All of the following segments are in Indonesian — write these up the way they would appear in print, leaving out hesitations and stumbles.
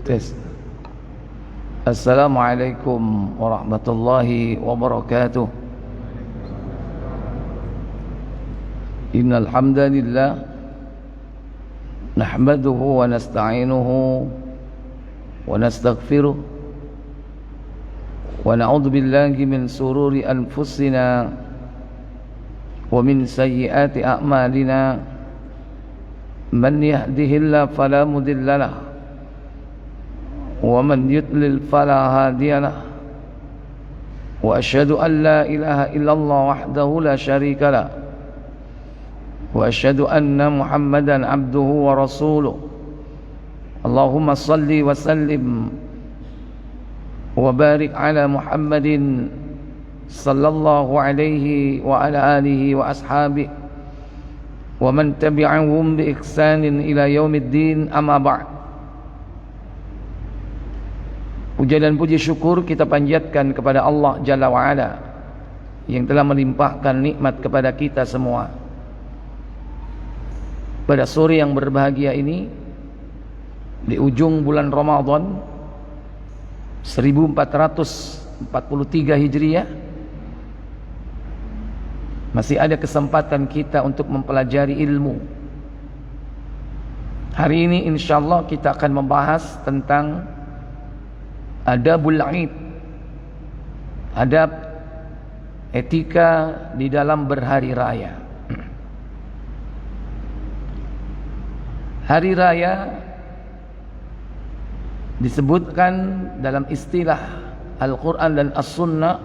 Tes. Assalamualaikum warahmatullahi wabarakatuh. Innal hamdalillah nahmaduhu wa nasta'inuhu wa nastaghfiruh wa na'udzu billahi min sururi anfusina wa min sayyiati a'malina. Man yahdihillahu fala mudilla lahu wa man yudlil fala hadiya lahu. Wa asyhadu an la ilaha illallah wahdahu la syarika lahu wa asyhadu anna Muhammadan abduhu wa rasuluh. Allahumma salli wa sallim wa barik ala Muhammadin sallallahu alaihi wa ala alihi wa ashabihi wa man tabi'ahum bi ihsanin ila yaumiddin, amma ba'd. Puja dan puji syukur kita panjatkan kepada Allah Jalla wa Ala yang telah melimpahkan nikmat kepada kita semua. Pada sore yang berbahagia ini, di ujung bulan Ramadan 1443 Hijriah, masih ada kesempatan kita untuk mempelajari ilmu. Hari ini insyaallah kita akan membahas tentang adabul Aid, adab etika di dalam berhari raya. Hari raya disebutkan dalam istilah Al-Quran dan As-Sunnah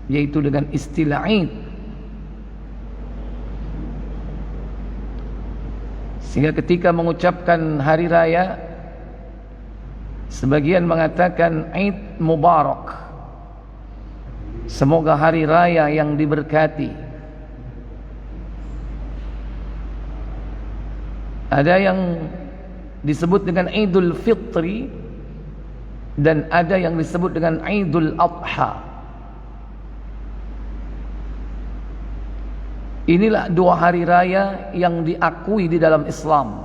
yaitu dengan istilah Aid. Sehingga ketika mengucapkan hari raya, sebagian mengatakan Aid Mubarak, semoga hari raya yang diberkati. Ada yang disebut dengan Idul Fitri dan ada yang disebut dengan Idul Adha. Inilah dua hari raya yang diakui di dalam Islam.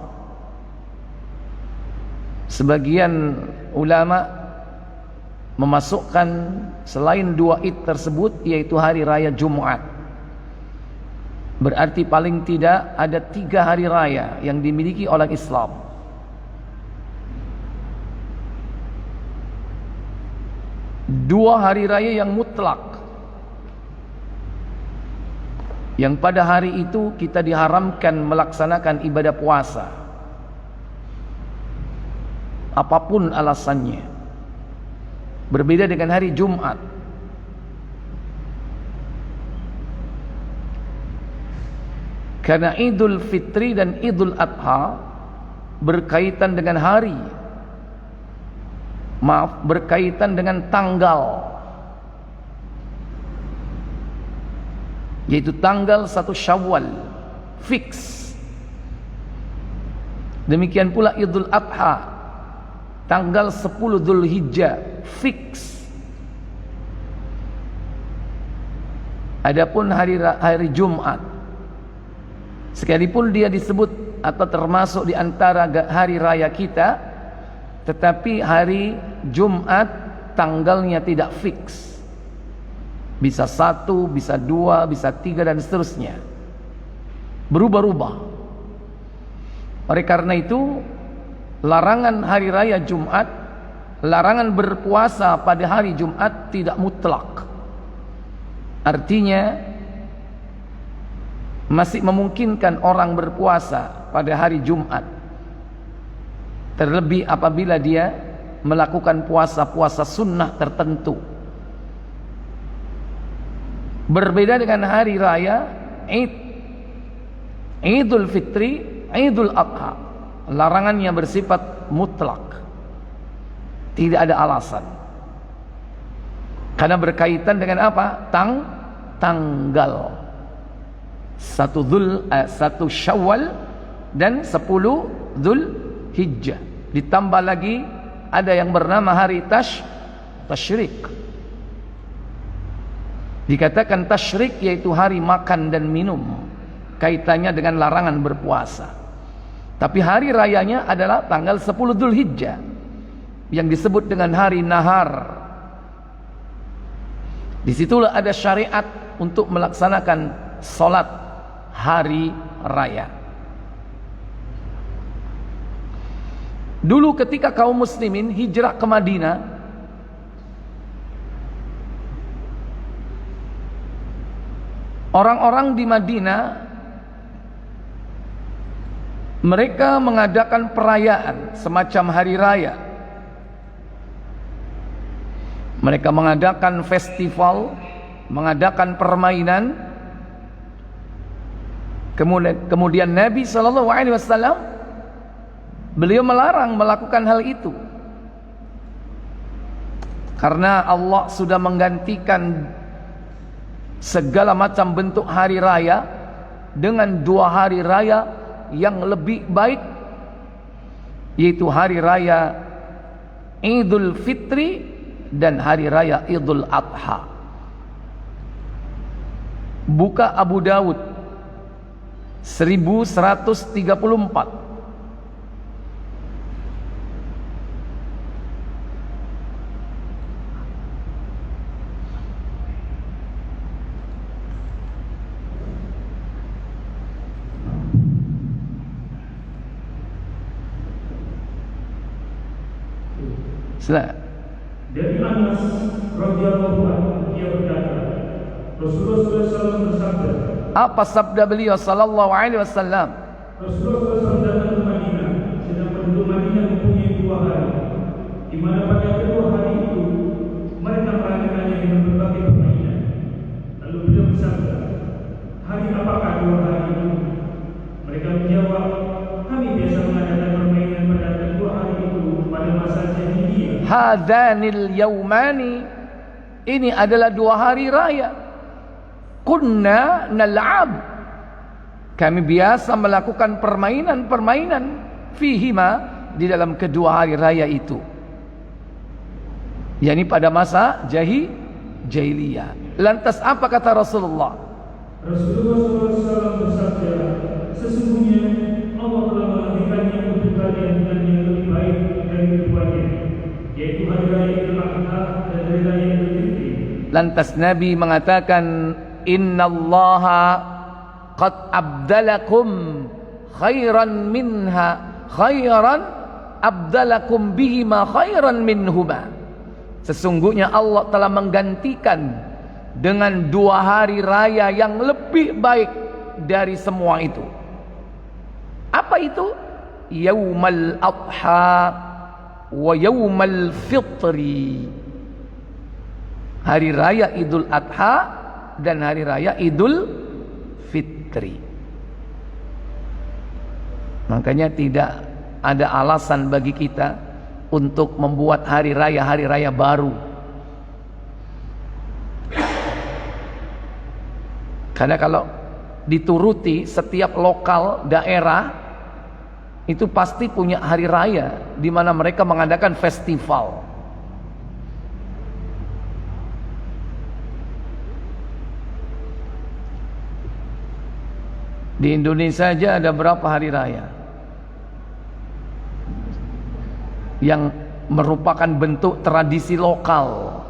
Sebagian ulama memasukkan selain dua Id tersebut yaitu hari raya Jumat. Berarti paling tidak ada 3 hari raya yang dimiliki oleh Islam. Dua hari raya yang mutlak, yang pada hari itu kita diharamkan melaksanakan ibadah puasa apapun alasannya. Berbeda dengan hari Jumat. Karena Idul Fitri dan Idul Adha berkaitan dengan hari, berkaitan dengan tanggal, yaitu tanggal 1 Syawal fix. Demikian pula Idul Adha tanggal 10 Dzulhijjah fix. Adapun hari Jumat, sekalipun dia disebut atau termasuk di antara hari raya kita, tetapi hari Jumat tanggalnya tidak fix. Bisa 1, bisa 2, bisa 3 dan seterusnya. Berubah-ubah. Oleh karena itu, larangan hari raya Jumat, larangan berpuasa pada hari Jumat tidak mutlak. Artinya masih memungkinkan orang berpuasa pada hari Jumat, terlebih apabila dia melakukan puasa-puasa sunnah tertentu. Berbeda dengan hari raya Idul Fitri, Idul Adha, larangannya bersifat mutlak, tidak ada alasan. Karena berkaitan dengan apa? Tanggal 1 Syawal dan 10 Dzulhijjah. Ditambah lagi ada yang bernama hari Tasyrik. Dikatakan tasyrik yaitu hari makan dan minum, kaitannya dengan larangan berpuasa. Tapi hari rayanya adalah tanggal 10 Dzulhijjah yang disebut dengan hari nahar. Disitulah ada syariat untuk melaksanakan sholat hari raya. Dulu ketika kaum muslimin hijrah ke Madinah, orang-orang di Madinah mereka mengadakan perayaan semacam hari raya. Mereka mengadakan festival, mengadakan permainan. Kemudian Nabi SAW beliau melarang melakukan hal itu, karena Allah sudah menggantikan segala macam bentuk hari raya dengan 2 hari raya yang lebih baik, yaitu hari raya Idul Fitri dan hari raya Idul Adha. Buka Abu Dawud 1134. Dari Anas radhiyallahu anhu dia berkata, Rasulullah SAW bersabda. Apa sabda beliau sallallahu alaihi wasallam? Rasulullah SAW datang ke Madinah, sedang penduduk Madinah mempunyai 2 hari, di mana pada kedua hari itu mereka merayakannya dengan berbagai permainan. Lalu beliau bersabda, hari apakah 2 hari itu? Mereka menjawab, kami biasa mengadakan permainan pada kedua hari itu pada masa jahiliyah. Hadanil yaumani, ini adalah 2 hari raya. Kunna nal'ab, kami biasa melakukan permainan-permainan fihima, di dalam kedua hari raya itu, yakni pada masa jahiliyah. Lantas apa kata Rasulullah? Rasulullah SAW bersabda, sesungguhnya Allah telah mengakhirkannya untuk kalian dengan yang lebih baik dari keduanya, yaitu hari raya Idul Adha dan hari raya Idul Fitri. Lantas Nabi mengatakan, innallaha qad abdalakum khairan minha khairan abdalakum bihima khairan minhuma. Sesungguhnya Allah telah menggantikan dengan 2 hari raya yang lebih baik dari semua itu. Apa itu? Yaumal Adha wa Yaumal Fitri. Hari raya Idul Adha dan hari raya Idul Fitri. Makanya tidak ada alasan bagi kita untuk membuat hari raya baru. Karena kalau dituruti, setiap lokal daerah itu pasti punya hari raya di mana mereka mengadakan festival. Di Indonesia saja ada berapa hari raya yang merupakan bentuk tradisi lokal?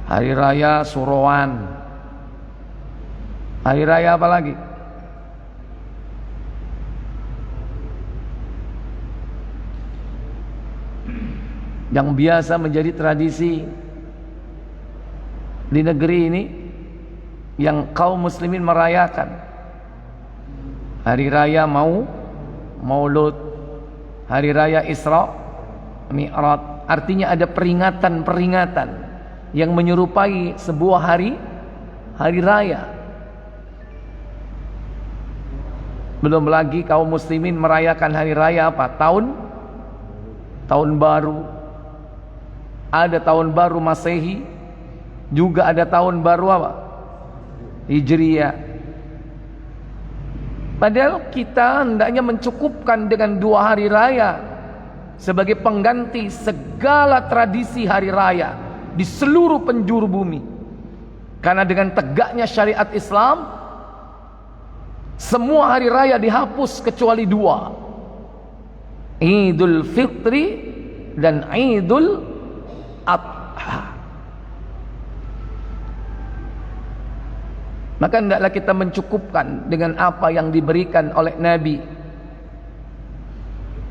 Hari raya Suroan, hari raya apa lagi? Yang biasa menjadi tradisi di negeri ini, yang kaum muslimin merayakan, hari raya Maulud, hari raya Isra Mi'raj. Artinya ada peringatan-peringatan yang menyerupai sebuah hari raya. Belum lagi kaum muslimin merayakan hari raya apa? Tahun baru. Ada tahun baru Masehi, juga ada tahun baru apa? Hijriyah. Padahal kita hendaknya mencukupkan dengan 2 hari raya sebagai pengganti segala tradisi hari raya di seluruh penjuru bumi. Karena dengan tegaknya syariat Islam, semua hari raya dihapus kecuali dua, Idul Fitri dan Idul Adha. Maka hendaklah kita mencukupkan dengan apa yang diberikan oleh Nabi.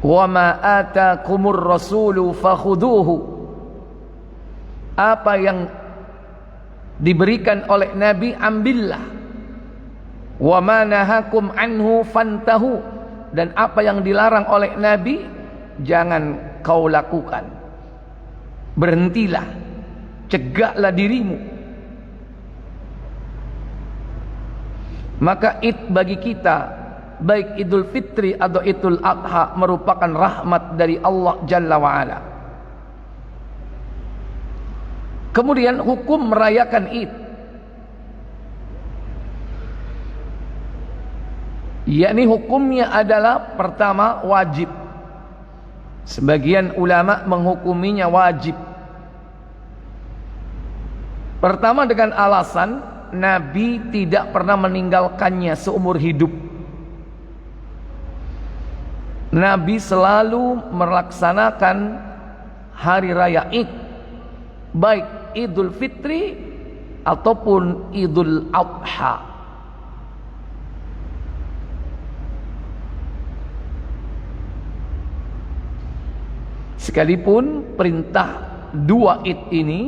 Wa ma atakumur rasulu fakhuduhu. Apa yang diberikan oleh Nabi, ambillah. Wa ma nahakum anhu fantahu. Dan apa yang dilarang oleh Nabi, jangan kau lakukan. Berhentilah, cegahlah dirimu. Maka id bagi kita, baik Idul Fitri atau Idul Adha, merupakan rahmat dari Allah Jalla wa'ala. Kemudian hukum merayakan id, yakni hukumnya adalah pertama wajib. Sebagian ulama menghukuminya wajib. Pertama dengan alasan Nabi tidak pernah meninggalkannya seumur hidup. Nabi selalu melaksanakan hari raya Id, baik Idul Fitri ataupun Idul Adha. Sekalipun perintah dua Id ini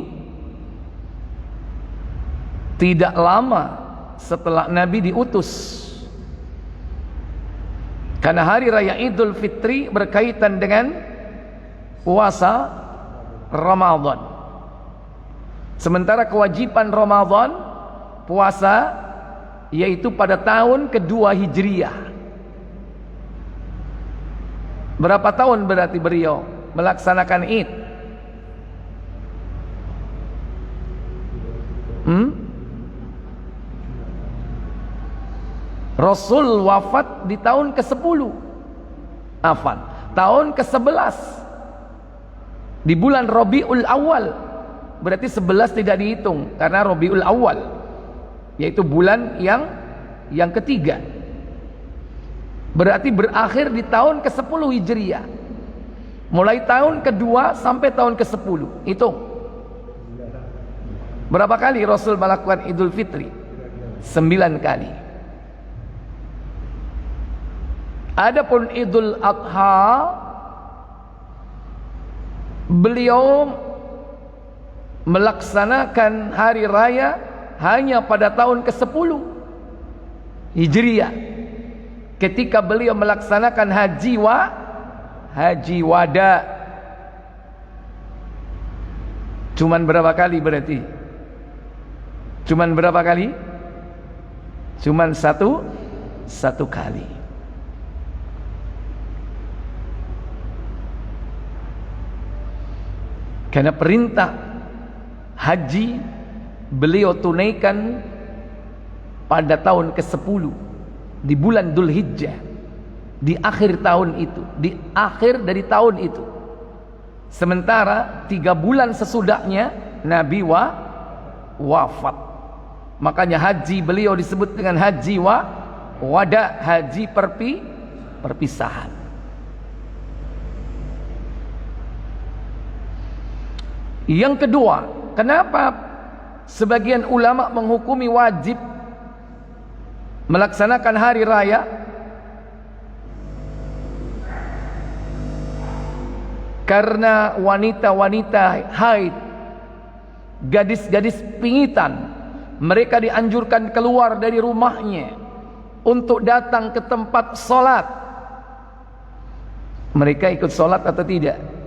tidak lama setelah Nabi diutus. Karena hari raya Idul Fitri berkaitan dengan puasa Ramadan. Sementara kewajiban Ramadan, puasa, yaitu pada tahun kedua Hijriah. Berapa tahun berarti beliau melaksanakan Id? Rasul wafat di tahun ke-10. Afan, tahun ke-11 di bulan Rabiul Awal. Berarti 11 tidak dihitung karena Rabiul Awal, yaitu bulan yang ketiga. Berarti berakhir di tahun ke-10 Hijriah. Mulai tahun kedua sampai tahun ke-10. Hitung. Berapa kali Rasul melakukan Idul Fitri? 9 kali. Adapun Idul Adha, beliau melaksanakan hari raya hanya pada tahun ke-10 Hijriah, ketika beliau melaksanakan haji wada. Cuman berapa kali berarti? Cuman berapa kali? Cuman satu kali. Karena perintah haji beliau tunaikan pada tahun ke-10 di bulan Dzul Hijjah, di akhir tahun itu, di akhir dari tahun itu. Sementara 3 bulan sesudahnya Nabi wafat. Makanya haji beliau disebut dengan haji wada, haji perpisahan. Yang kedua, kenapa sebagian ulama menghukumi wajib melaksanakan hari raya? Karena wanita-wanita haid, gadis-gadis pingitan, mereka dianjurkan keluar dari rumahnya untuk datang ke tempat sholat. Mereka ikut sholat atau tidak?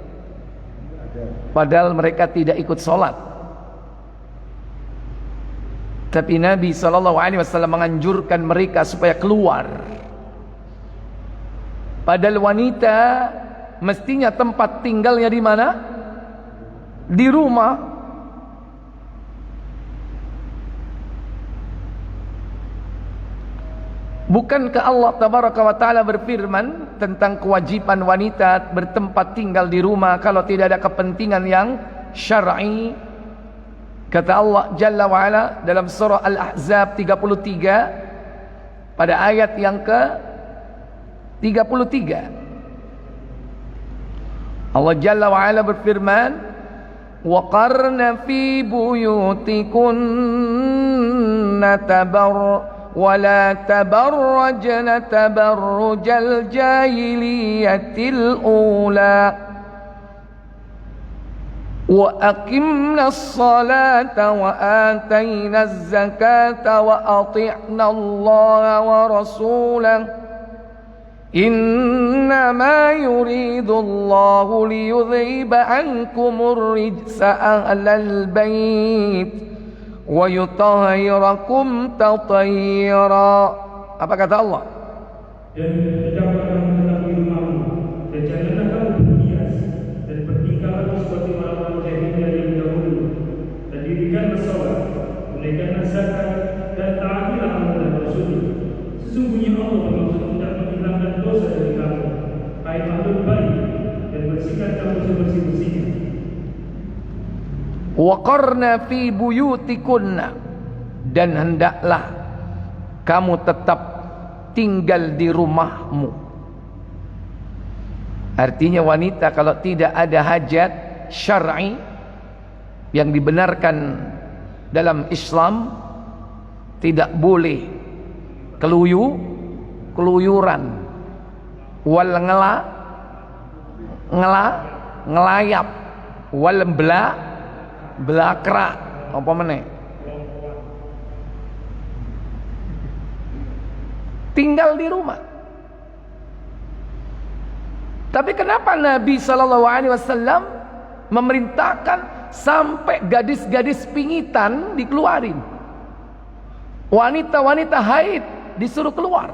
Padahal mereka tidak ikut sholat. Tapi Nabi SAW menganjurkan mereka supaya keluar. Padahal wanita mestinya tempat tinggalnya di mana? Di rumah. Bukankah Allah Tabaraka wa Ta'ala berfirman tentang kewajiban wanita bertempat tinggal di rumah kalau tidak ada kepentingan yang syar'i? Kata Allah Jalla wa Ala dalam surah Al-Ahzab 33 pada ayat yang ke 33, Allah Jalla wa Ala berfirman, wa qarna fi buyutikunna wa la tabarrajna tabarrujal jahiliyatil ula wa aqimna as-salata wa atayna az-zakata wa ati'na Allah wa rasulahu innama yuridu Allahu liyudhiba ankumur rijsa ahlal bait wa yutahhirakum tatheera. Apa kata Allah? Dan tidaklah kamu tetap di rumahmu, dan janganlah kamu berhias, dan bertingkahlah seperti orang-orang jahiliyah yang dahulu, dan dirikanlah salat, tunaikanlah zakat, dan taatilah Allah dan Rasul. Sesungguhnya Allah bermaksud tidak menghilangkan dosa dari kamu, hai ahlul bait, dan bersihkan kamu sebersih-bersihnya. Wa qarna fi buyutikunna, dan hendaklah kamu tetap tinggal di rumahmu. Artinya wanita kalau tidak ada hajat syar'i yang dibenarkan dalam Islam, tidak boleh keluyuran, wal ngelayap, wal belakra, apa meneh, tinggal di rumah. Tapi kenapa Nabi SAW memerintahkan sampai gadis-gadis pingitan dikeluarin, wanita-wanita haid disuruh keluar?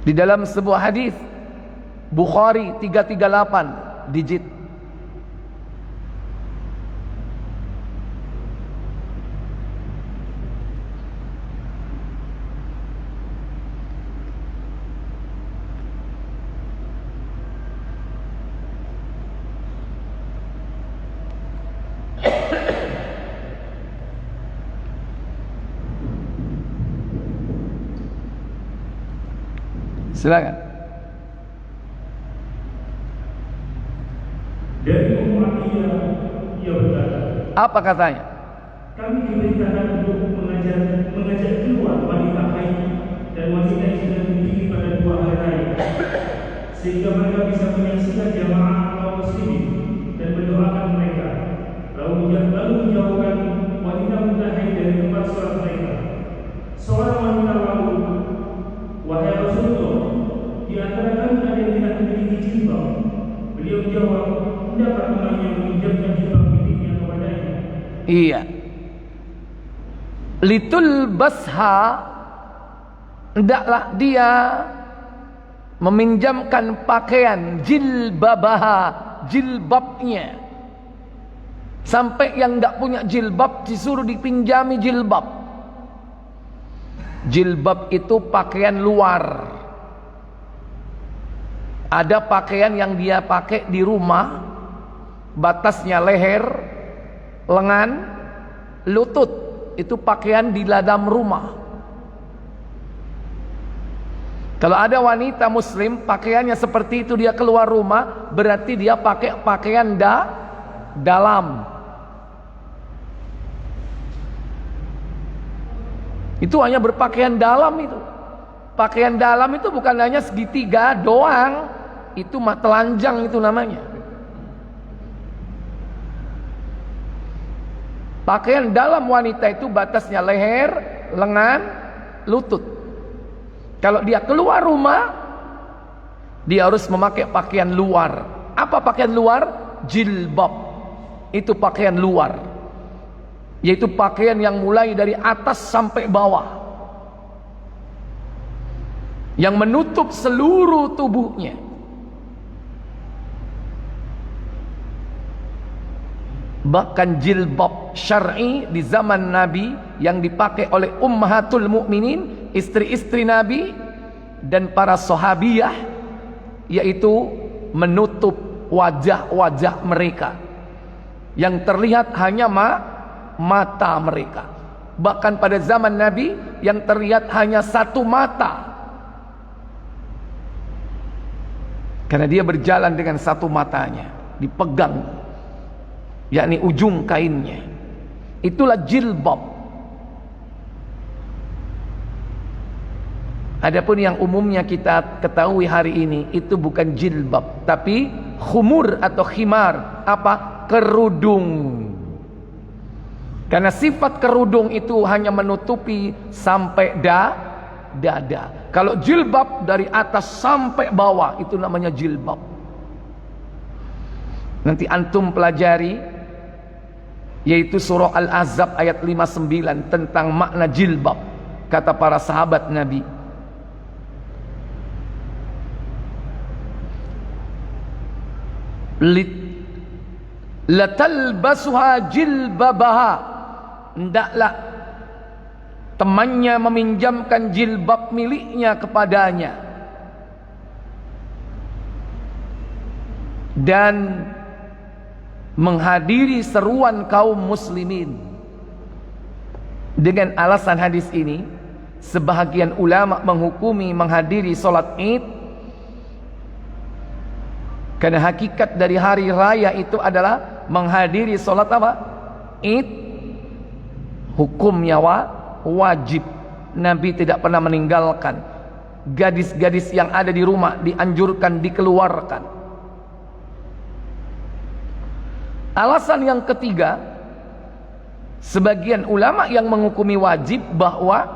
Di dalam sebuah hadis Bukhari 338 digit, silakan. Dari Umayyah ia berkata, apa katanya? Kami diperintahkan untuk mengajak keluar wanita haid dan wanita yang sedang berdiri pada 2 hari raya, sehingga mereka bisa menyaksikan jamaah kaum muslimin dan mendoakan mereka, lalu menjauhkan wanita muda haid dari tempat sholat mereka. Seorang wanita lalu, wahai Rasulullah, di antara kami ada yang tidak memiliki jilbab. Beliau menjawab, dapat temannya meminjamkan jilbab miliknya kepadanya. Iya. Litul basha, hendaklah dia meminjamkan pakaian jilbabaha, jilbabnya. Sampai yang tidak punya jilbab disuruh dipinjami jilbab. Jilbab itu pakaian luar. Ada pakaian yang dia pakai di rumah, batasnya leher, lengan, lutut. Itu pakaian di dalam rumah. Kalau ada wanita muslim pakaiannya seperti itu, dia keluar rumah, berarti dia pakai pakaian dalam. Itu hanya berpakaian dalam itu. Pakaian dalam itu bukan hanya segitiga doang, itu mah telanjang itu namanya. Pakaian dalam wanita itu batasnya leher, lengan, lutut. Kalau dia keluar rumah, dia harus memakai pakaian luar. Apa pakaian luar? Jilbab. Itu pakaian luar, yaitu pakaian yang mulai dari atas sampai bawah, yang menutup seluruh tubuhnya. Bahkan jilbab syar'i di zaman Nabi yang dipakai oleh ummahatul mukminin, istri-istri Nabi dan para sahabiyah, yaitu menutup wajah-wajah mereka. Yang terlihat hanya mata mereka. Bahkan pada zaman Nabi yang terlihat hanya satu mata, karena dia berjalan dengan satu matanya dipegang, yakni ujung kainnya. Itulah jilbab. Adapun yang umumnya kita ketahui hari ini itu bukan jilbab, tapi khumur atau khimar. Apa? Kerudung. Karena sifat kerudung itu hanya menutupi sampai dada. Kalau jilbab dari atas sampai bawah, itu namanya jilbab. Nanti antum pelajari, yaitu surah Al-Ahzab ayat 59 tentang makna jilbab. Kata para sahabat Nabi, latalbasuha jilbabaha, hendaklah temannya meminjamkan jilbab miliknya kepadanya, dan menghadiri seruan kaum muslimin. Dengan alasan hadis ini, sebahagian ulama menghukumi menghadiri solat id, karena hakikat dari hari raya itu adalah menghadiri solat apa? Id. Hukumnya wajib. Nabi tidak pernah meninggalkan. Gadis-gadis yang ada di rumah dianjurkan dikeluarkan. Alasan yang ketiga, sebagian ulama yang menghukumi wajib bahwa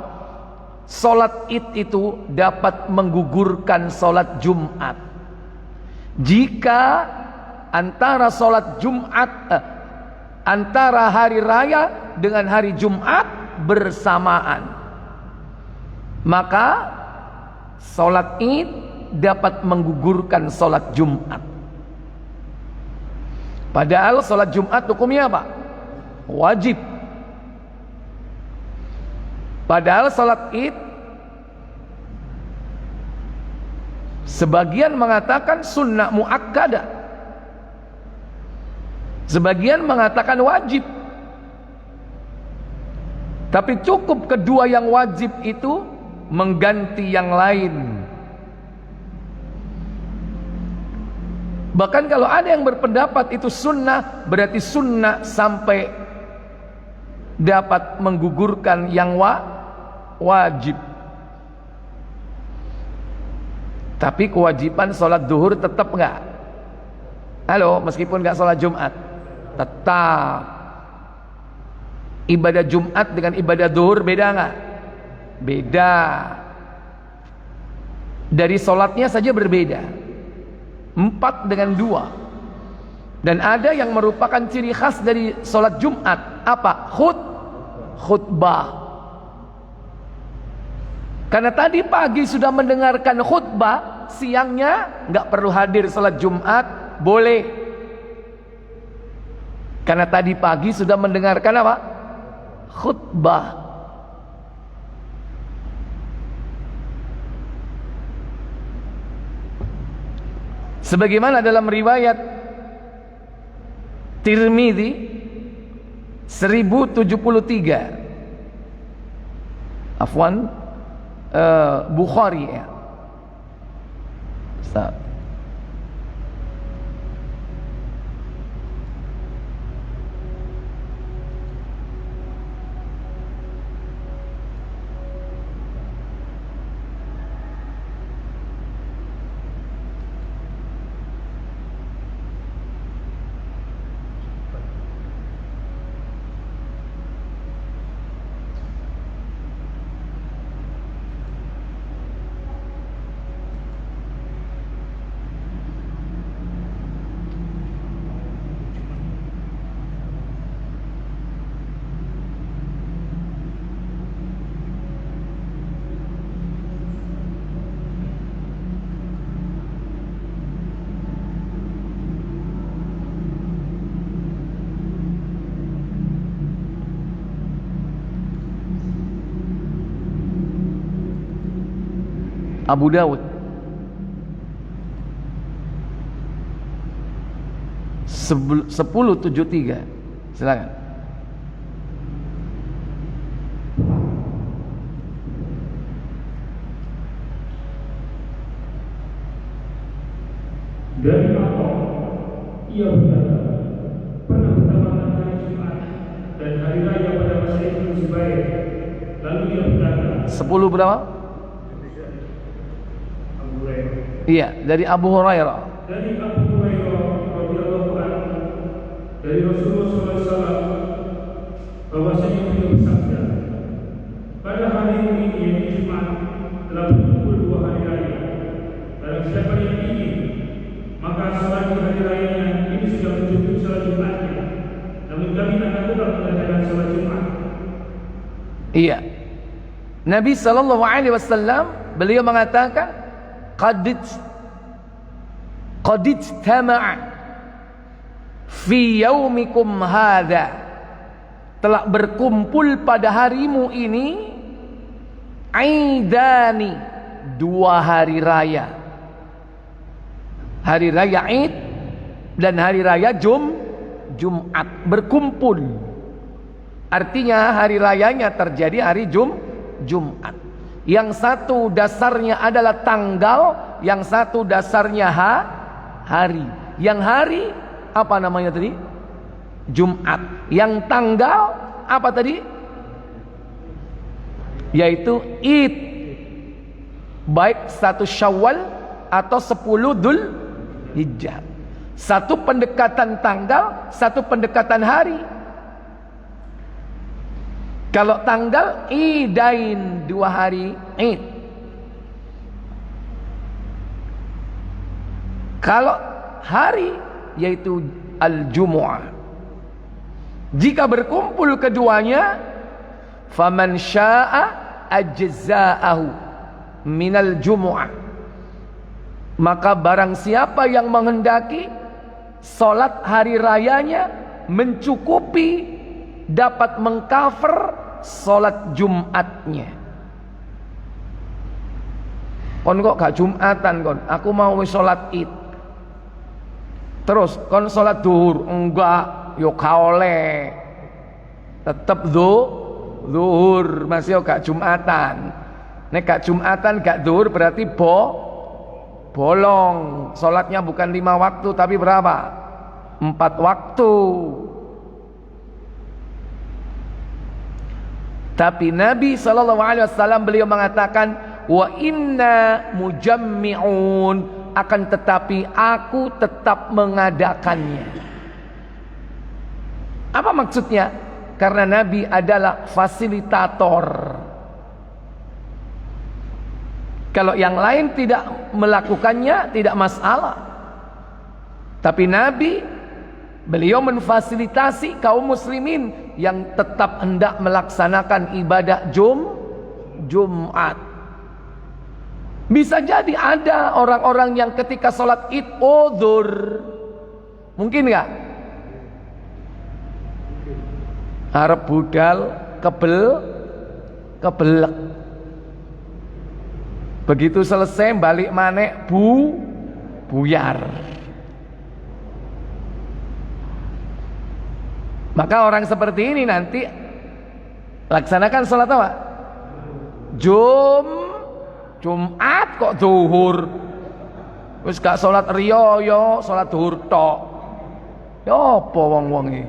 solat id itu dapat menggugurkan solat Jumat jika antara solat Jumat antara hari raya dengan hari Jumat bersamaan, maka solat id dapat menggugurkan solat Jumat. Padahal solat Jumat hukumnya apa? Wajib. Padahal solat id sebagian mengatakan sunnah muakkadah, sebagian mengatakan wajib. Tapi cukup kedua yang wajib itu mengganti yang lain. Bahkan kalau ada yang berpendapat itu sunnah, berarti sunnah sampai dapat menggugurkan yang wajib. Tapi kewajiban sholat duhur tetap enggak? Halo, meskipun enggak sholat Jumat, tetap. Ibadah Jumat dengan ibadah duhur beda enggak? Beda. Dari sholatnya saja berbeda. 4 dengan 2. Dan ada yang merupakan ciri khas dari sholat Jumat. Apa? Khutbah. Karena tadi pagi sudah mendengarkan khutbah, siangnya nggak perlu hadir sholat Jumat, boleh. Karena tadi pagi sudah mendengarkan apa? Khutbah. Sebagaimana dalam riwayat Tirmidzi 1073, afwan, Bukhari ya. Ustaz. Abu Dawud 10.73. Silakan. Dari apa ia berkata, pernah bertambahkan hari Jumat dan hari raya pada masa itu masih baik. Lalu ia berkata, 10 berapa? Abu Hurairah. Iya, dari Abu Hurairah. Dari Abu Hurairah radhiyallahu anhu dari Rasulullah SAW bahwasanya beliau bersabda, pada hari ini yaitu Jumat telah berkumpul 2 hari raya. Barang siapa yang ingin, maka salat di hari rayanya ini sudah mencukupi salat Jumatnya. Namun kami akan tetap mengadakan salat Jumat. Iya. Nabi sallallahu alaihi wasallam beliau mengatakan qad ijtama'a fi yaumikum hadza, telah berkumpul pada harimu ini aidani, 2 hari raya. Hari raya Id dan hari raya Jumat berkumpul. Artinya hari rayanya terjadi hari Jumat. Yang satu dasarnya adalah tanggal, yang satu dasarnya hari. Yang hari apa namanya tadi? Jumat. Yang tanggal apa tadi? Yaitu Id. Baik 1 Syawal atau 10 Dzulhijjah. Satu pendekatan tanggal, satu pendekatan hari. Kalau tanggal Idain, 2 hari Id. Kalau hari yaitu Al-Jumu'ah. Jika berkumpul keduanya, faman syaa ajza'ahu minal Jumu'ah, maka barang siapa yang menghendaki salat hari rayanya mencukupi, dapat mengcover salat Jumatnya. Kon kok gak Jumatan kon? Aku mau wis salat Id. Terus kon salat duhur, enggak, yo gak oleh. Tetep zuhur, masih yo gak Jumatan. Nek gak Jumatan gak duhur berarti bolong. Salatnya bukan 5 waktu tapi berapa? 4 waktu. Tapi Nabi SAW beliau mengatakan, wa inna mujammi'un, akan tetapi aku tetap mengadakannya. Apa maksudnya? Karena Nabi adalah fasilitator. Kalau yang lain tidak melakukannya tidak masalah. Tapi Nabi, beliau memfasilitasi kaum muslimin yang tetap hendak melaksanakan ibadah Jumat. Bisa jadi ada orang-orang yang ketika sholat Id udzur. Mungkin nggak? Arep budal kebelek. Begitu selesai balik manek buyar. Maka orang seperti ini nanti laksanakan sholat apa? Jumat kok zuhur. Wis gak sholat riyo, sholat zuhur tok. Ya apa wong-wong iki?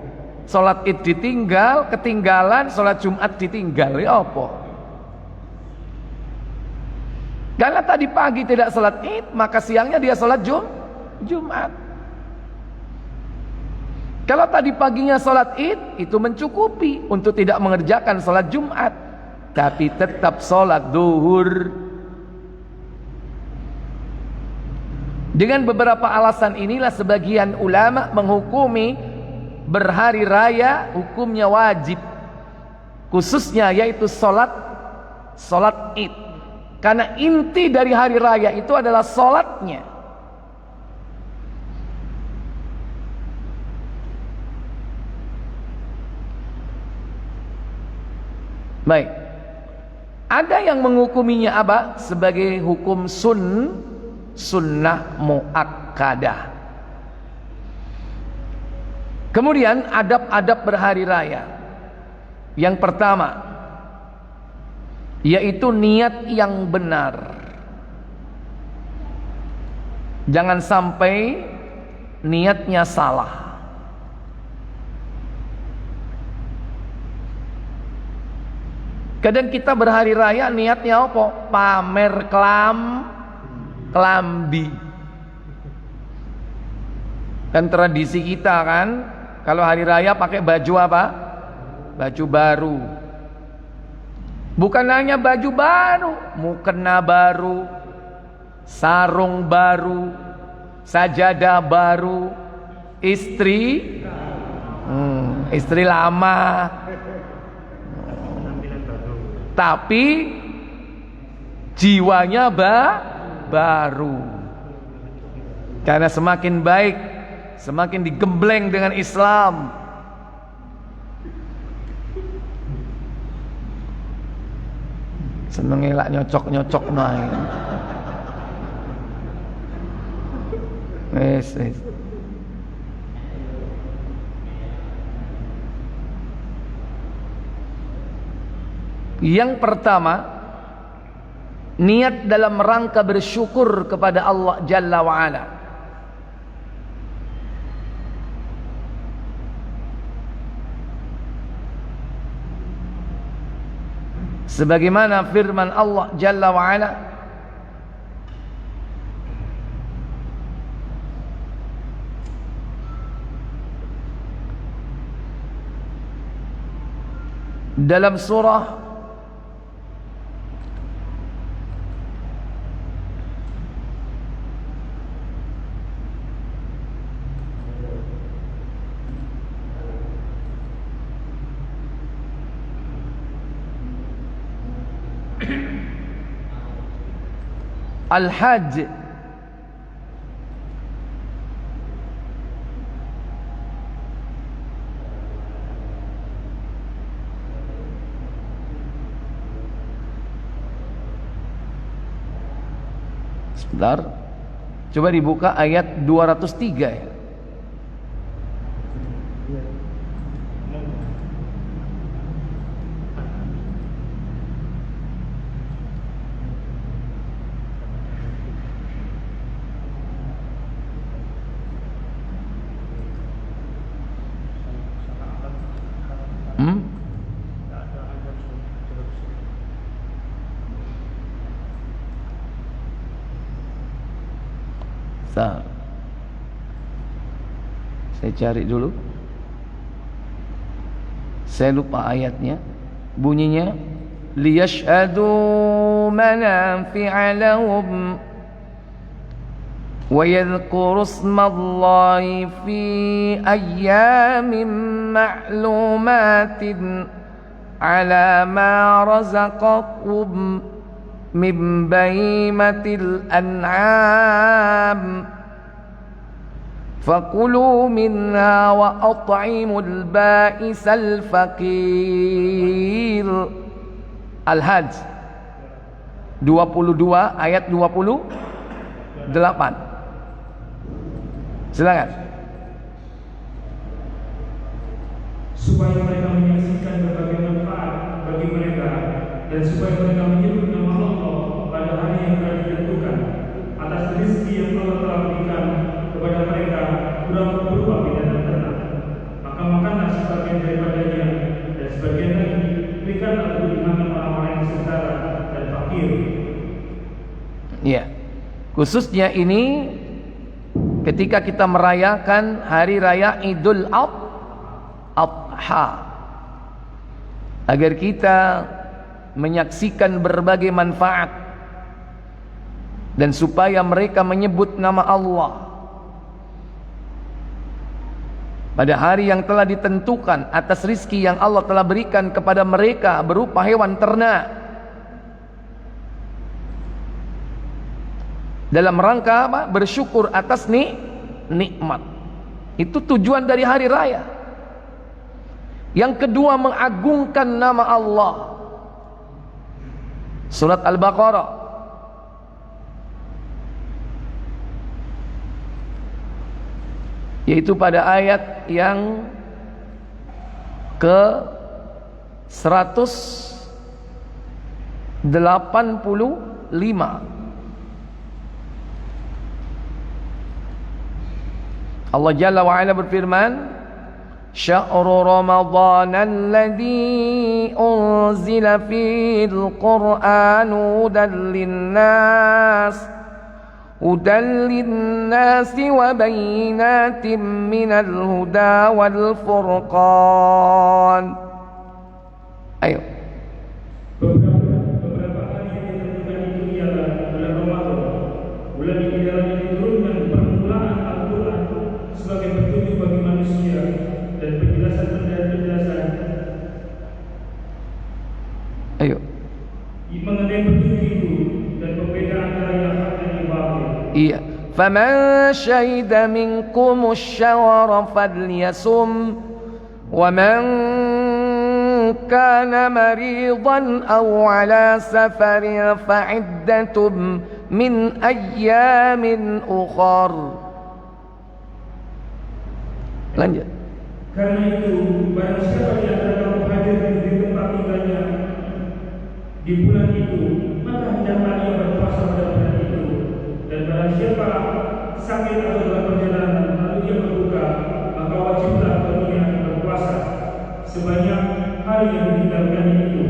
Sholat Id ditinggal, ketinggalan, sholat Jumat ditinggal. Ya apa? Karena tadi pagi tidak sholat Id, maka siangnya dia sholat Jumat. Kalau tadi paginya sholat Id, itu mencukupi untuk tidak mengerjakan sholat Jumat, tapi tetap sholat zuhur. Dengan beberapa alasan inilah sebagian ulama menghukumi berhari raya hukumnya wajib, khususnya yaitu sholat Id. Karena inti dari hari raya itu adalah sholatnya. Baik. Ada yang menghukuminya apa? Sebagai hukum sunnah muakkadah. Kemudian adab-adab berhari raya. Yang pertama, yaitu niat yang benar. Jangan sampai niatnya salah. Kadang kita berhari raya niatnya apa? Pamer kelambi. Kan tradisi kita kan, kalau hari raya pakai baju apa? Baju baru. Bukan hanya baju baru, mukena baru, sarung baru, sajadah baru, istri lama, tapi jiwanya baru. Karena semakin baik, semakin digembleng dengan Islam. Seneng elak nyocok naik. Wes. Yang pertama, niat dalam rangka bersyukur kepada Allah Jalla wa Ala. Sebagaimana firman Allah Jalla wa Ala, dalam surah Al-Hajj sebentar, coba dibuka ayat 203 ya. Saya cari dulu. Saya lupa ayatnya. Bunyinya liyashhadu manafi'a lahum wa yadhkuru ismallahi fi ayyamin ma'lumatin ala ma razaqakum min bahimatil an'am fakulu minha wa at'imul ba'isal faqir. Al-Hajj 22 ayat 28. Silakan. Supaya mereka menyaksikan berbagai manfaat bagi mereka, dan supaya mereka menyebut nama Allah pada hari yang telah ditentukan atas rezeki yang Allah telah berikan kepada mereka berupa binatang ternak. Maka makanlah sebagian daripadanya, dan sebagian lagi berikanlah untuk dimakan orang-orang yang sengsara dan fakir. Ya, khususnya ini ketika kita merayakan hari raya Idul Adha, agar kita menyaksikan berbagai manfaat, dan supaya mereka menyebut nama Allah pada hari yang telah ditentukan atas rizki yang Allah telah berikan kepada mereka berupa hewan ternak, dalam rangka apa? Bersyukur atas nikmat. Itu tujuan dari hari raya. Yang kedua, mengagungkan nama Allah. Surat Al-Baqarah yaitu pada ayat yang ke 185. Allah Jalla wa Ala berfirman, Syahru Ramadhan alladhi unzila fil Qur'an hudan linnas wa bayyinatin minal huda wal furqan. Ayo. Beberapa hari yang ditentukan itu ialah bulan Ramadan. Bulan ini dalamnya diturunkan permulaan Al-Quran sebagai petunjuk bagi manusia dan penjelasan. Ayo. Mengenai petunjuk itu dan pembedaan antara yang hak dan yang batil. Iya. Faman syahida minkum asyawara falyasum wa man kana maridan aw ala safarin fa'iddatum min ayyamin ukhar. Lanjut. Karena itu, barang siapa di antara kamu hadir di tempat tinggalnya di bulan itu, maka hendaklah ia berpuasa pada bulan itu. Dan barang siapa sakit atau dalam perjalanan lalu ia berbuka, maka wajiblah baginya berpuasa sebanyak hari yang ditinggalkan itu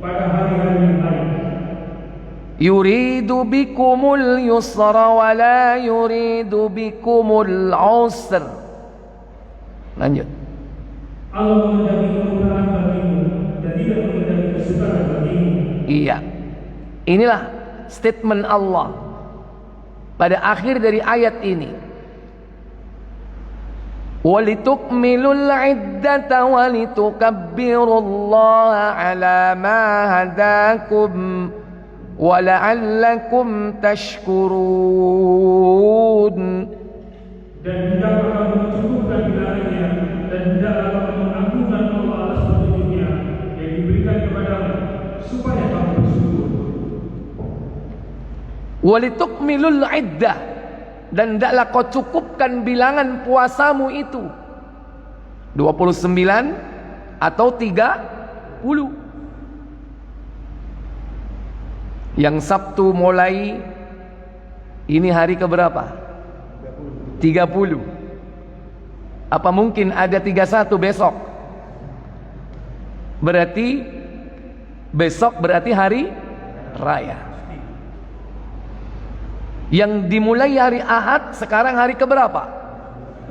pada hari-hari yang lain. Yuridu bikumul yusra wa la yuridu bikumul usr. Lanjut. Allah menghendaki kemudahan bagimu dan tidak menghendaki kesukaran bagimu. Iya. Inilah statement Allah pada akhir dari ayat ini. Walitukmilul iddata walitukabbirullaha ala ma hadakum wa la'allakum tashkurun. Dan hendaklah kamu mencukupkan bilangannya, dan hendaklah kamu mengagungkan Allah atas petunjuknya yang diberikan kepadamu, supaya kamu bersyukur. Walitukmilul iddah, dan hendaklah kau cukupkan bilangan puasamu itu 29 atau 30. Yang Sabtu mulai ini hari keberapa? 30. Apa mungkin ada 31 besok? Berarti besok berarti hari raya. Yang dimulai hari Ahad sekarang hari keberapa?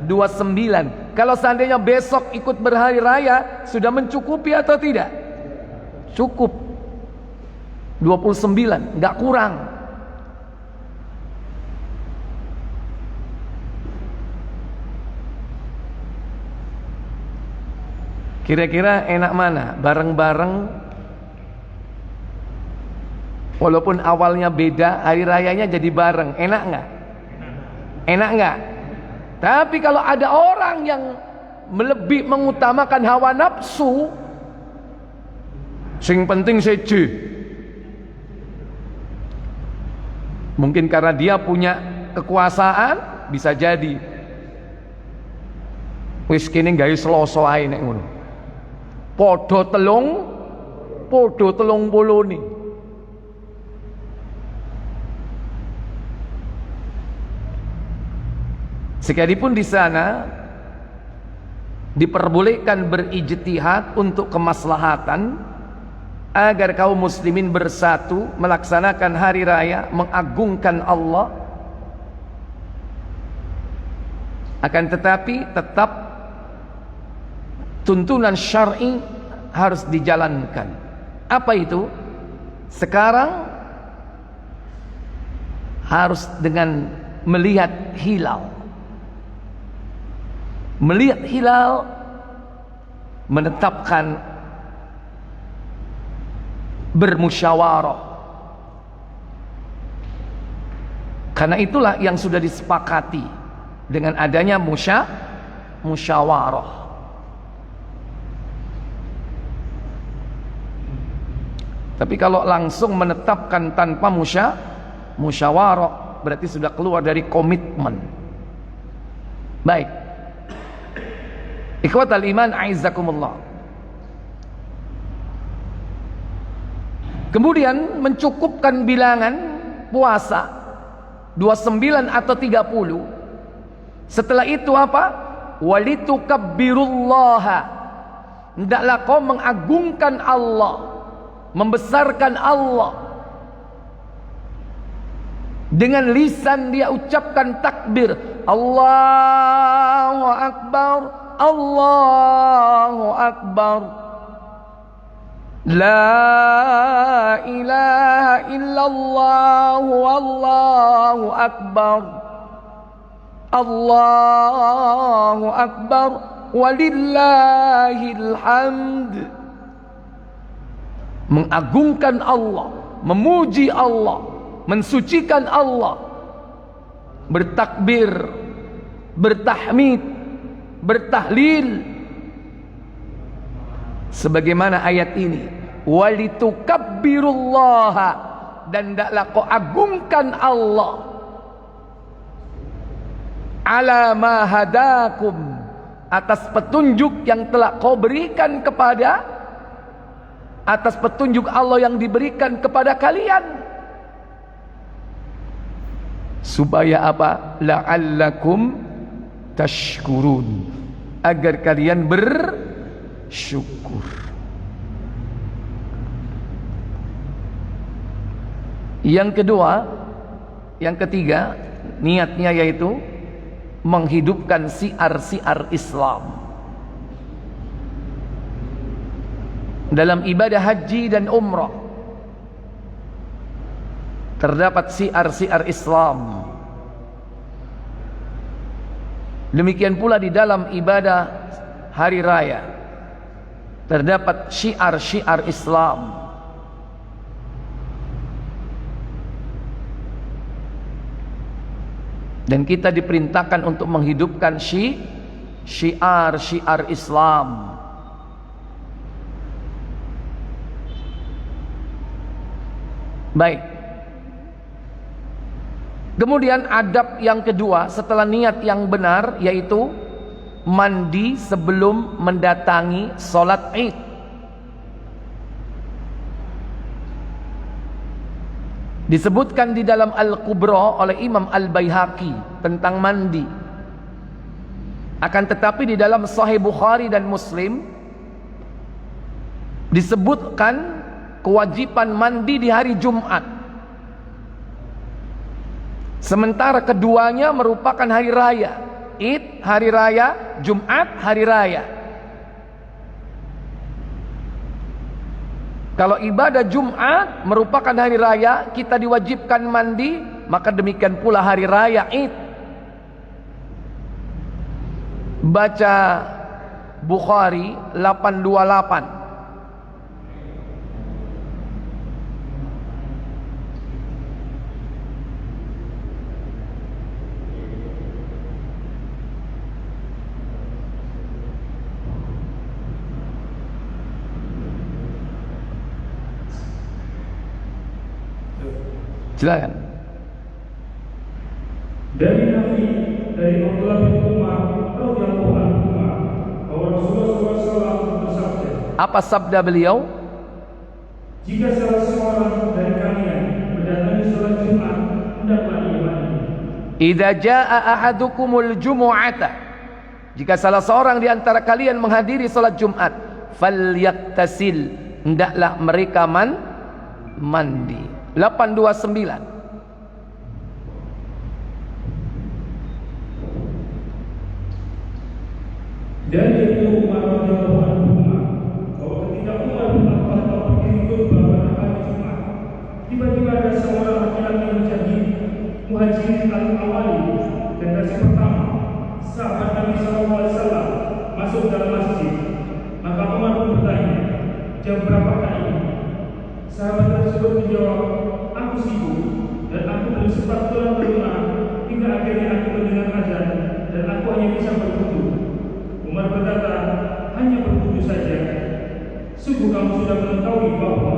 29. Kalau seandainya besok ikut berhari raya, sudah mencukupi atau tidak? Cukup. 29, nggak kurang. Kira-kira enak mana? Bareng-bareng, walaupun awalnya beda, hari rayanya jadi bareng. Enak nggak? Enak nggak? Tapi kalau ada orang yang lebih mengutamakan hawa nafsu, sing penting seje, mungkin karena dia punya kekuasaan, bisa jadi wis kene gawe sloso ae nek ngono. Podo telung bolone. Sekalipun di sana diperbolehkan berijtihad untuk kemaslahatan agar kaum muslimin bersatu melaksanakan hari raya, mengagungkan Allah, akan tetapi tetap tuntunan syar'i harus dijalankan. Apa itu? Sekarang harus dengan melihat hilal. Melihat hilal, menetapkan, bermusyawarah. Karena itulah yang sudah disepakati dengan adanya musyawarah. Tapi kalau langsung menetapkan tanpa musyawarah, berarti sudah keluar dari komitmen. Baik. Ikhwatal iman a'izzakumullah. Kemudian mencukupkan bilangan puasa 29 atau 30. Setelah itu apa? Walitukabbirullaha. Hendaklah kau mengagungkan Allah, membesarkan Allah. Dengan lisan dia ucapkan takbir, Allahu Akbar, Allahu Akbar. La ilaha illallah wallahu akbar. Allahu akbar walillahil hamd. Mengagungkan Allah, memuji Allah, mensucikan Allah, bertakbir, bertahmid, bertahlil, sebagaimana ayat ini, walitukabbirullaha, dan hendaklah kau agungkan Allah, ala ma hadakum, atas petunjuk yang telah kau berikan kepada, atas petunjuk Allah yang diberikan kepada kalian, supaya apa? La'allakum tashkurun, agar kalian bersyukur. Yang kedua, yang ketiga, niatnya yaitu menghidupkan siar-siar Islam dalam ibadah haji dan umrah. Terdapat siar-siar Islam. Demikian pula di dalam ibadah hari raya terdapat syiar-syiar Islam. Dan kita diperintahkan untuk menghidupkan syiar-syiar Islam. Baik. Kemudian adab yang kedua setelah niat yang benar, yaitu mandi sebelum mendatangi sholat Id. Disebutkan di dalam Al-Kubra oleh Imam Al-Baihaqi tentang mandi. Akan tetapi di dalam Sahih Bukhari dan Muslim disebutkan kewajiban mandi di hari Jumat, sementara keduanya merupakan hari raya. Id hari raya, Jumat hari raya. Kalau ibadah Jumat merupakan hari raya, kita diwajibkan mandi, maka demikian pula hari raya Id. Baca Bukhari 828. Silakan. Dari Nabi, dari Abdullah bin Umar radhiyallahu anhu, bahwa Rasulullah SAW bersabda. Apa sabda beliau? Jika salah seorang dari kalian mendatangi salat Jumat, hendaklah ia mandi. Idza jaa ahadukumul jumu'ata, jika salah seorang di antara kalian menghadiri salat Jumat, falyaktasil, hendaklah mereka mandi. 829. Dari Ibnu Umar radhiyallahu anhu, bahwa ketika Umar bin Khattab berdiri khutbah pada hari Jumat, tiba-tiba ada seorang laki-laki mujahid Muhajirin al-Awali, generasi pertama, sahabat Nabi SAW, masuk dalam masjid. Maka Umar pun bertanya, jam berapakah ini? Sahabat tersebut menjawab, aku sibuk dan aku belum sempat pulang ke rumah hingga akhirnya aku mendengar azan dan aku hanya bisa berwudu. Umar berkata, hanya berwudu saja. Sungguh kamu sudah mengetahui bahwa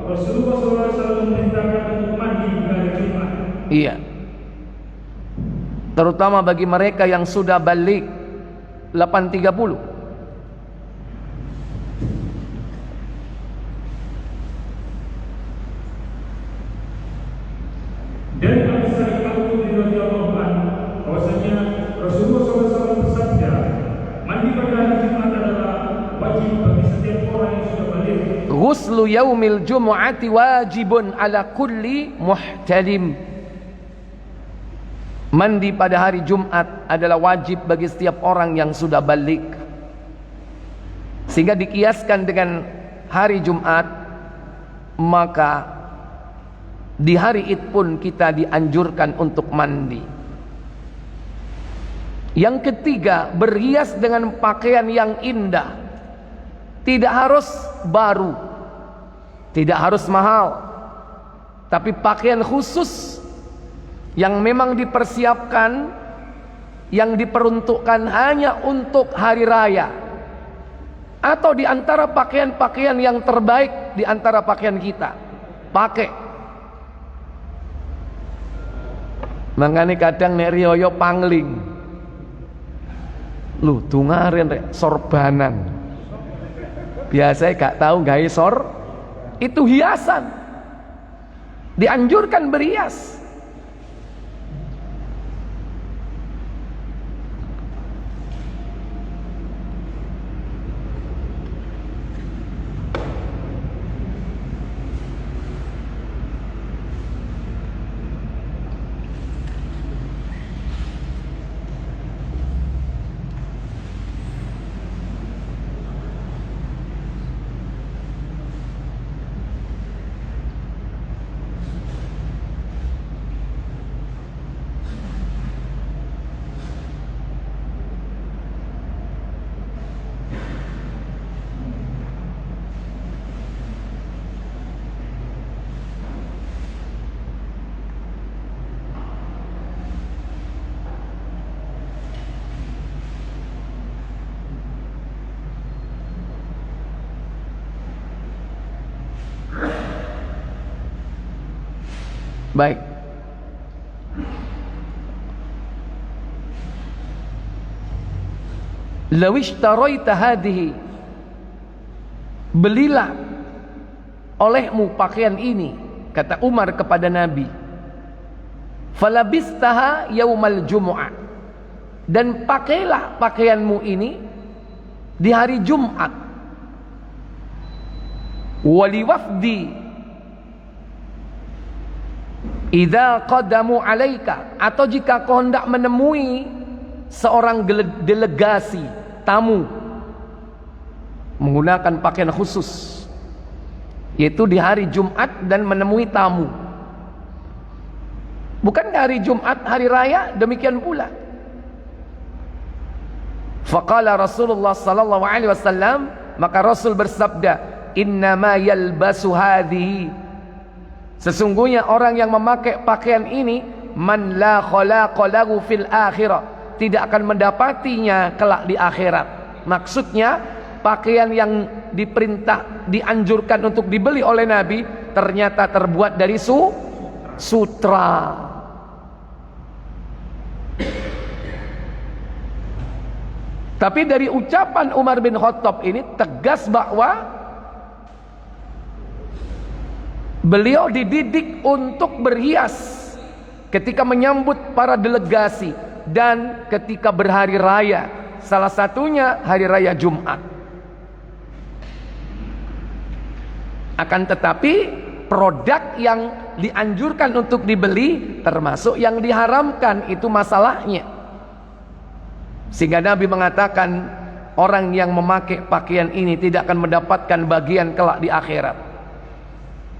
Rasulullah SAW memerintahkan untuk mandi di hari Jumat. Iya. Terutama bagi mereka yang sudah balik 830. Dan Abu Sa'id Al-Khudri radhiyallahu anhu bahwasanya Rasulullah SAW bersabda, mandi pada hari Jumat adalah wajib bagi setiap orang yang sudah balik. Ghuslu yaumil jumu'ati wajibun ala kulli muhtalim. Mandi pada hari Jumat adalah wajib bagi setiap orang yang sudah balik. Sehingga dikiaskan dengan hari Jumat, maka di hari Id pun kita dianjurkan untuk mandi. Yang ketiga, berhias dengan pakaian yang indah. Tidak harus baru, tidak harus mahal, tapi pakaian khusus yang memang dipersiapkan, yang diperuntukkan hanya untuk hari raya, atau di antara pakaian-pakaian yang terbaik di antara pakaian kita pakai. Mangane kadang nek riyo pangling, lu tungaren rek sorbanan, biasanya gak tahu gawe itu hiasan. Dianjurkan berhias. Baik. Lawishtaroita hadhihi, belilah olehmu pakaian ini, kata Umar kepada Nabi. Falabistaha yaumal jumu'ah, dan pakailah pakaianmu ini di hari Jumat. Waliwafdi idza qadamu alaika, atau jika kau hendak menemui seorang delegasi tamu, menggunakan pakaian khusus, yaitu di hari Jumat dan menemui tamu. Bukan hari Jumat, hari raya demikian pula. Faqala Rasulullah sallallahu alaihi wasallam, maka Rasul bersabda, innama yalbasu hadhihi, sesungguhnya orang yang memakai pakaian ini, man la khalaqa lahu fil akhirah, tidak akan mendapatinya kelak di akhirat. Maksudnya pakaian yang diperintah, dianjurkan untuk dibeli oleh Nabi ternyata terbuat dari sutra. Tapi dari ucapan Umar bin Khattab ini tegas bahwa beliau dididik untuk berhias ketika menyambut para delegasi dan ketika berhari raya, salah satunya hari raya Jumat. Akan tetapi produk yang dianjurkan untuk dibeli termasuk yang diharamkan, itu masalahnya. Sehingga Nabi mengatakan orang yang memakai pakaian ini tidak akan mendapatkan bagian kelak di akhirat,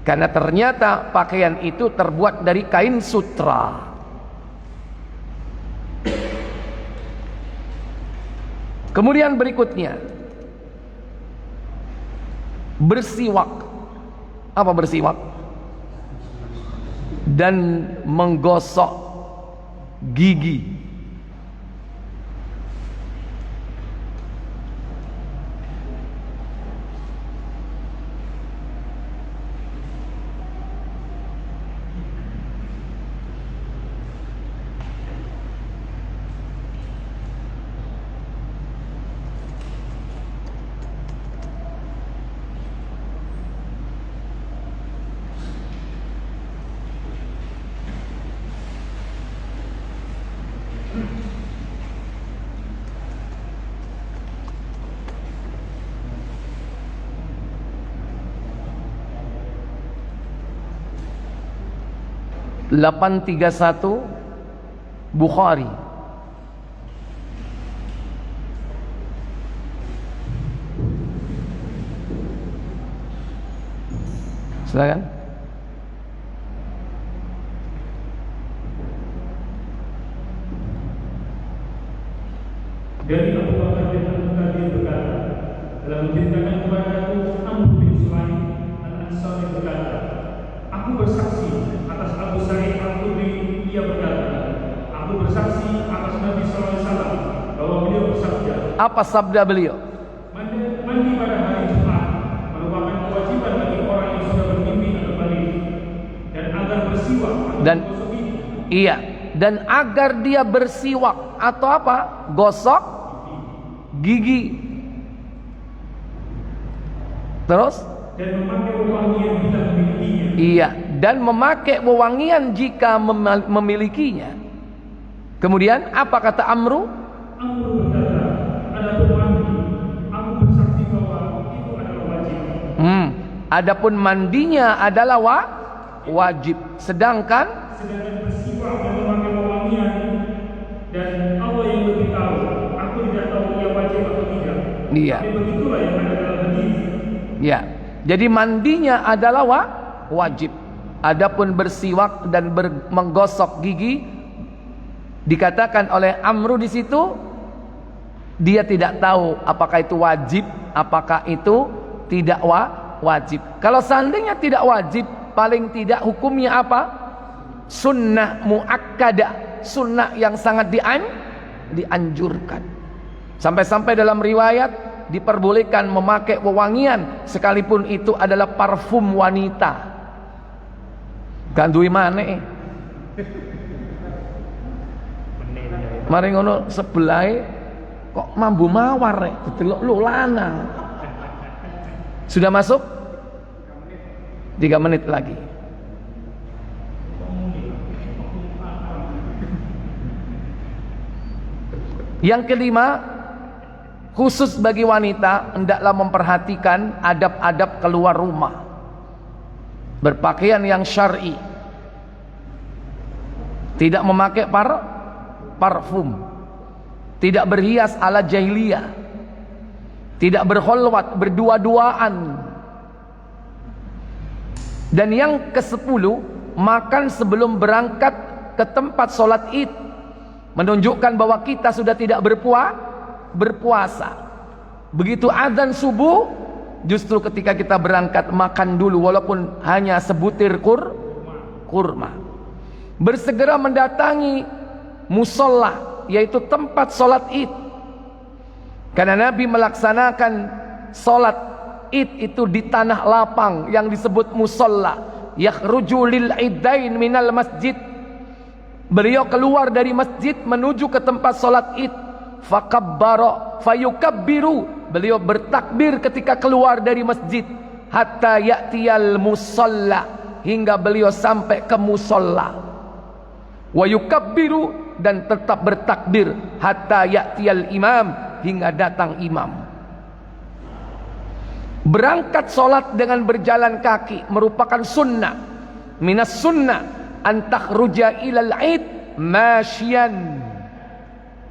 karena ternyata pakaian itu terbuat dari kain sutra. Kemudian berikutnya, bersiwak. Apa bersiwak? Dan menggosok gigi. 831 Bukhari. Silakan. Dari Abu Bakar bin Al-Qadir berkata, telah menceritakan kepada aku Amr bin Sulaim Al-Ansari berkata, aku bersaksi atas Abu Sa'id Al-Khudri, ia berkata, aku bersaksi atas Nabi SAW bahwa beliau bersabda. Apa sabda beliau? Mandi pada hari Jumat merupakan kewajiban bagi orang yang sudah bermimpi atau balik, dan agar bersiwak atau menggosok gigi. Iya, dan agar dia bersiwak atau apa? Gosok gigi. Terus? Dan memakai wewangian jika memilikinya. Iya, dan memakai wewangian jika memilikinya. Kemudian apa kata Amru? Amru berkata, adapun mandi, aku bersaksi bahwa itu adalah wajib. Adapun mandinya adalah wajib. Sedangkan bersiwak dan memakai wewangian, dan Allah yang lebih tahu. Aku tidak tahu ia wajib atau tidak. Iya. Tapi begitulah yang ada dalam hadis. Ya. Jadi mandinya adalah wajib. Adapun bersiwak dan menggosok gigi dikatakan oleh Amru di situ dia tidak tahu apakah itu wajib, apakah itu tidak wajib. Kalau seandainya tidak wajib, paling tidak hukumnya apa? Sunnah muakkadah, sunnah yang sangat dianjurkan. Sampai-sampai dalam riwayat diperbolehkan memakai wewangian sekalipun itu adalah parfum wanita. Gandui mana? Mari ngono sebelah kok mambu mawar dedelok lu lanang. Sudah masuk? 3 menit lagi. Yang kelima, khusus bagi wanita hendaklah memperhatikan adab-adab keluar rumah. Berpakaian yang syar'i. Tidak memakai parfum. Tidak berhias ala jahiliyah. Tidak berkholwat, berdua-duaan. Dan yang ke-10, makan sebelum berangkat ke tempat sholat Id, menunjukkan bahwa kita sudah tidak berpuasa. Begitu azan subuh, justru ketika kita berangkat makan dulu walaupun hanya sebutir kurma. Bersegera mendatangi musola, yaitu tempat sholat Id, karena Nabi melaksanakan sholat Id itu di tanah lapang yang disebut musola. Yakhruju lil idain minal masjid. Beliau keluar dari masjid menuju ke tempat sholat Id. Fakabbara fayukabbiru. Beliau bertakbir ketika keluar dari masjid. Hatta ya'tiyal musalla, hingga beliau sampai ke musola. Wa yukabbiru, dan tetap bertakbir hatta ya'tiyal imam, hingga datang imam. Berangkat sholat dengan berjalan kaki merupakan sunnah. Minas sunnah antakhruja ilal id masyian.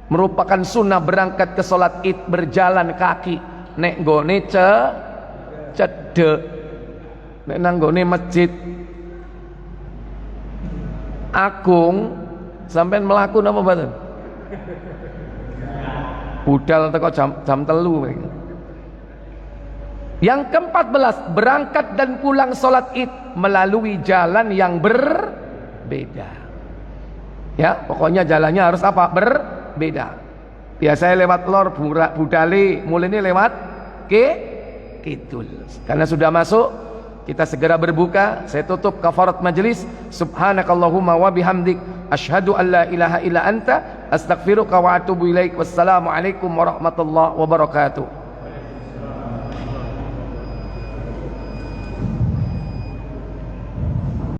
Merupakan sunnah berangkat ke sholat id berjalan kaki. Nek nggone cedek, nek nanggone masjid agung sampean melaku apa mboten? Budal teko jam 3. Yang ke-14, berangkat dan pulang sholat Id melalui jalan yang berbeda. Ya, pokoknya jalannya harus apa? Berbeda. Biasanya lewat lor budale, mulainya lewat kidul. Karena sudah masuk, kita segera berbuka. Saya tutup kafarat majelis. Subhanakallahumma wa bihamdik, asyhadu an la ilaha illa anta, astaghfiruka wa atubu ilaik. Wassalamualaikum warahmatullahi wabarakatuh.